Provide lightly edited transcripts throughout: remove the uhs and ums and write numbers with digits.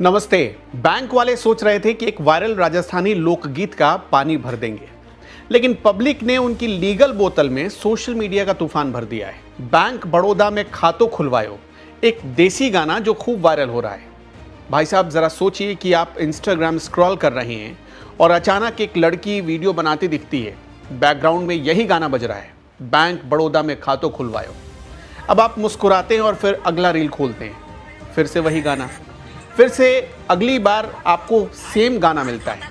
नमस्ते। बैंक वाले सोच रहे थे कि एक वायरल राजस्थानी लोकगीत का पानी भर देंगे, लेकिन पब्लिक ने उनकी लीगल बोतल में सोशल मीडिया का तूफान भर दिया है। बैंक बड़ौदा में खातो खुलवायो, एक देसी गाना जो खूब वायरल हो रहा है। भाई साहब, जरा सोचिए कि आप इंस्टाग्राम स्क्रॉल कर रहे हैं और अचानक एक लड़की वीडियो बनाती दिखती है, बैकग्राउंड में यही गाना बज रहा है, बैंक बड़ौदा में खातो खुलवायो। अब आप मुस्कुराते हैं और फिर अगला रील खोलते हैं, फिर से वही गाना, फिर से अगली बार आपको सेम गाना मिलता है।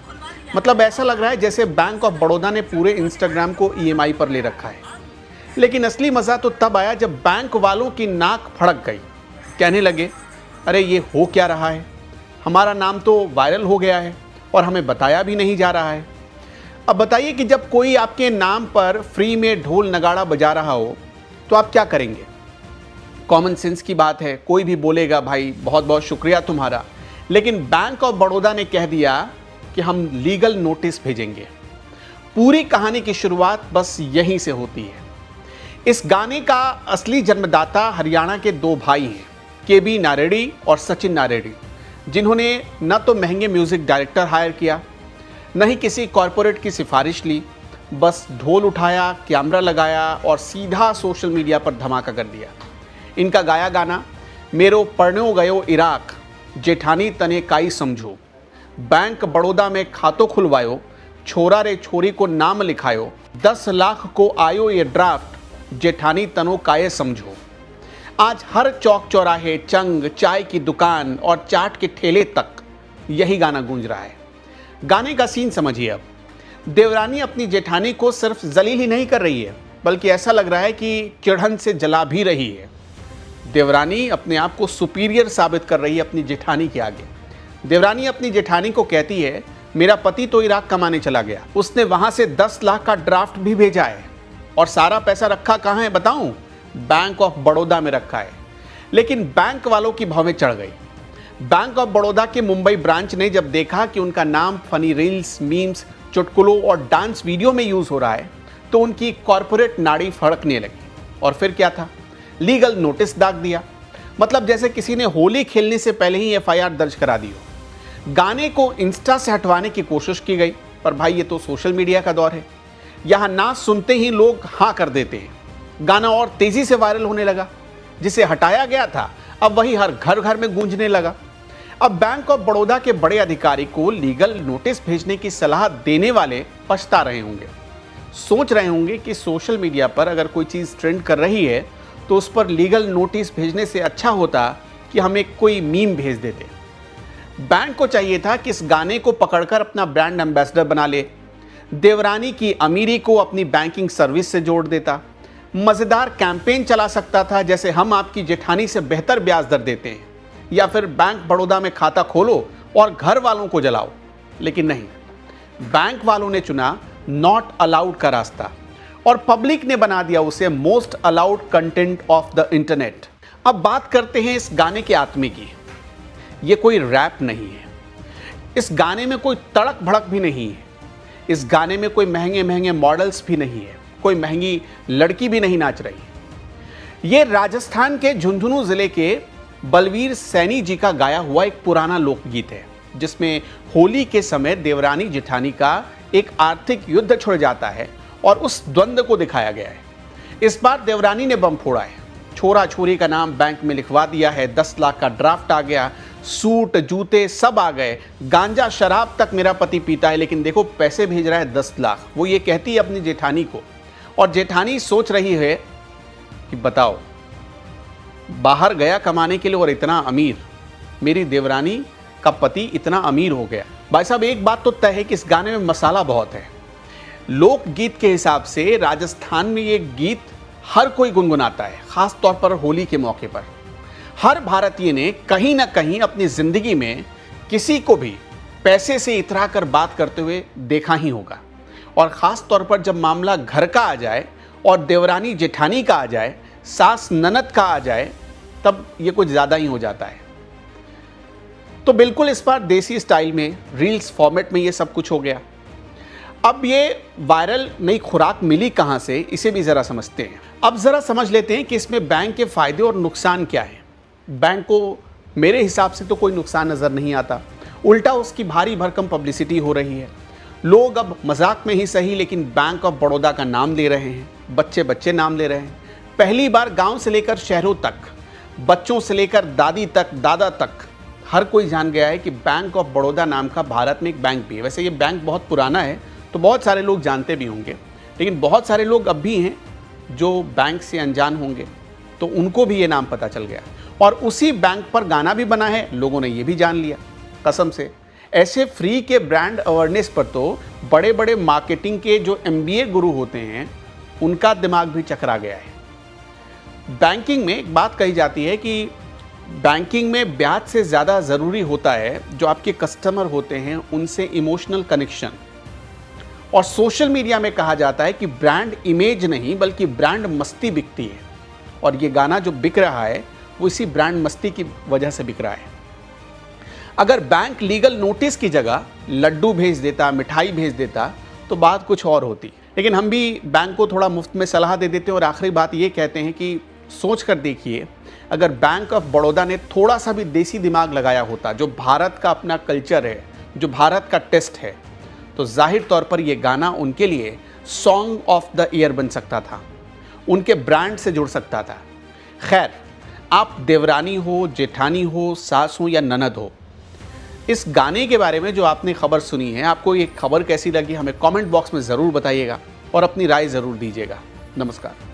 मतलब ऐसा लग रहा है जैसे बैंक ऑफ बड़ौदा ने पूरे इंस्टाग्राम को ईएमआई पर ले रखा है। लेकिन असली मज़ा तो तब आया जब बैंक वालों की नाक फड़क गई। कहने लगे, अरे ये हो क्या रहा है, हमारा नाम तो वायरल हो गया है और हमें बताया भी नहीं जा रहा है। अब बताइए कि जब कोई आपके नाम पर फ्री में ढोल नगाड़ा बजा रहा हो तो आप क्या करेंगे? कॉमन सेंस की बात है, कोई भी बोलेगा भाई बहुत बहुत शुक्रिया तुम्हारा। लेकिन बैंक ऑफ बड़ौदा ने कह दिया कि हम लीगल नोटिस भेजेंगे। पूरी कहानी की शुरुआत बस यहीं से होती है। इस गाने का असली जन्मदाता हरियाणा के दो भाई हैं, केबी नारेडी और सचिन नारेडी, जिन्होंने न तो महंगे म्यूजिक डायरेक्टर हायर किया, न ही किसी कॉरपोरेट की सिफारिश ली। बस ढोल उठाया, कैमरा लगाया और सीधा सोशल मीडिया पर धमाका कर दिया। इनका गाया गाना मेरो पढ़नो गयो इराक, जेठानी तने काई समझो, बैंक बड़ौदा में खातो खुलवायो, छोरा रे छोरी को नाम लिखायो, 10 लाख को आयो ये ड्राफ्ट, जेठानी तनो काये समझो। आज हर चौक चौराहे, चंग, चाय की दुकान और चाट के ठेले तक यही गाना गूंज रहा है। गाने का सीन समझिए। अब देवरानी अपनी जेठानी को सिर्फ जलील ही नहीं कर रही है, बल्कि ऐसा लग रहा है कि चिढ़न से जला भी रही है। देवरानी अपने आप को सुपीरियर साबित कर रही है अपनी जेठानी के आगे। देवरानी अपनी जेठानी को कहती है, मेरा पति तो इराक कमाने चला गया, उसने वहां से 10 लाख का ड्राफ्ट भी भेजा है और सारा पैसा रखा कहाँ है बताऊं? बैंक ऑफ बड़ौदा में रखा है। लेकिन बैंक वालों की भवें चढ़ गई। बैंक ऑफ बड़ौदा के मुंबई ब्रांच ने जब देखा कि उनका नाम फनी रील्स, मीम्स, चुटकुलों और डांस वीडियो में यूज हो रहा है, तो उनकी कॉरपोरेट नाड़ी फड़कने लगी। और फिर क्या था? लीगल नोटिस दाग दिया। मतलब जैसे किसी ने होली खेलने से पहले ही एफआईआर दर्ज करा दी हो। गाने को इंस्टा से हटवाने की कोशिश की गई, पर भाई ये तो सोशल मीडिया का दौर है, यहां ना सुनते ही लोग हाँ कर देते हैं। गाना और तेजी से वायरल होने लगा। जिसे हटाया गया था अब वही हर घर घर में गूंजने लगा। अब बैंक ऑफ बड़ौदा के बड़े अधिकारी को लीगल नोटिस भेजने की सलाह देने वाले पछता रहे होंगे। सोच रहे होंगे कि सोशल मीडिया पर अगर कोई चीज़ ट्रेंड कर रही है तो उस पर लीगल नोटिस भेजने से अच्छा होता कि हम एक कोई मीम भेज देते। बैंक को चाहिए था कि इस गाने को पकड़कर अपना ब्रांड एम्बेसडर बना ले, देवरानी की अमीरी को अपनी बैंकिंग सर्विस से जोड़ देता, मज़ेदार कैंपेन चला सकता था जैसे हम आपकी जेठानी से बेहतर ब्याज दर देते हैं, या फिर बैंक बड़ौदा में खाता खोलो और घर वालों को जलाओ। लेकिन नहीं, बैंक वालों ने चुना नॉट अलाउड का रास्ता और पब्लिक ने बना दिया उसे most allowed content of the internet. अब बात करते हैं इस गाने के आत्मे की। ये कोई रैप नहीं है, इस गाने में कोई तड़क भड़क भी नहीं है, इस गाने में कोई महंगे महंगे मॉडल्स भी नहीं है, कोई महंगी लड़की भी नहीं नाच रही। ये राजस्थान के झुंझुनू जिले के बलवीर सैनी जी का गाया हुआ एक पुराना लोकगीत है, जिसमें होली के समय देवरानी जेठानी का एक आर्थिक युद्ध छिड़ जाता है और उस द्वंद्व को दिखाया गया है। इस बार देवरानी ने बम फोड़ा है, छोरा छोरी का नाम बैंक में लिखवा दिया है, 10 लाख का ड्राफ्ट आ गया, सूट जूते सब आ गए, गांजा शराब तक मेरा पति पीता है, लेकिन देखो पैसे भेज रहा है 10 लाख। वो ये कहती है अपनी जेठानी को, और जेठानी सोच रही है कि बताओ, बाहर गया कमाने के लिए और इतना अमीर, मेरी देवरानी का पति इतना अमीर हो गया। भाई साहब, एक बात तो तय है कि इस गाने में मसाला बहुत है। लोकगीत के हिसाब से राजस्थान में ये गीत हर कोई गुनगुनाता है, खास तौर पर होली के मौके पर। हर भारतीय ने कहीं ना कहीं अपनी जिंदगी में किसी को भी पैसे से इतरा कर बात करते हुए देखा ही होगा। और ख़ास तौर पर जब मामला घर का आ जाए और देवरानी जेठानी का आ जाए, सास ननद का आ जाए, तब ये कुछ ज़्यादा ही हो जाता है। तो बिल्कुल इस बार देसी स्टाइल में रील्स फॉर्मेट में ये सब कुछ हो गया। अब ये वायरल नई खुराक मिली कहाँ से, इसे भी ज़रा समझते हैं। अब ज़रा समझ लेते हैं कि इसमें बैंक के फ़ायदे और नुकसान क्या है। बैंक को मेरे हिसाब से तो कोई नुकसान नज़र नहीं आता, उल्टा उसकी भारी भरकम पब्लिसिटी हो रही है। लोग अब मजाक में ही सही लेकिन बैंक ऑफ बड़ौदा का नाम ले रहे हैं, बच्चे बच्चे नाम ले रहे हैं। पहली बार गांव से लेकर शहरों तक, बच्चों से लेकर दादी तक, दादा तक, हर कोई जान गया है कि बैंक ऑफ बड़ौदा नाम का भारत में एक बैंक भी है। वैसे ये बैंक बहुत पुराना है तो बहुत सारे लोग जानते भी होंगे, लेकिन बहुत सारे लोग अब भी हैं जो बैंक से अनजान होंगे, तो उनको भी ये नाम पता चल गया और उसी बैंक पर गाना भी बना है, लोगों ने ये भी जान लिया। कसम से ऐसे फ्री के ब्रांड अवेयरनेस पर तो बड़े बड़े मार्केटिंग के जो MBA गुरु होते हैं उनका दिमाग भी चकरा गया है। बैंकिंग में एक बात कही जाती है कि बैंकिंग में ब्याज से ज़्यादा ज़रूरी होता है जो आपके कस्टमर होते हैं उनसे इमोशनल कनेक्शन। और सोशल मीडिया में कहा जाता है कि ब्रांड इमेज नहीं बल्कि ब्रांड मस्ती बिकती है, और ये गाना जो बिक रहा है वो इसी ब्रांड मस्ती की वजह से बिक रहा है। अगर बैंक लीगल नोटिस की जगह लड्डू भेज देता, मिठाई भेज देता तो बात कुछ और होती, लेकिन हम भी बैंक को थोड़ा मुफ्त में सलाह दे देते हैं। और आखिरी बात ये कहते हैं कि सोच कर देखिए, अगर बैंक ऑफ बड़ौदा ने थोड़ा सा भी देसी दिमाग लगाया होता, जो भारत का अपना कल्चर है, जो भारत का टेस्ट है, तो जाहिर तौर पर यह गाना उनके लिए सॉन्ग ऑफ द ईयर बन सकता था, उनके ब्रांड से जुड़ सकता था। खैर, आप देवरानी हो, जेठानी हो, सास हो या ननद हो, इस गाने के बारे में जो आपने खबर सुनी है, आपको ये खबर कैसी लगी हमें कमेंट बॉक्स में ज़रूर बताइएगा और अपनी राय ज़रूर दीजिएगा। नमस्कार।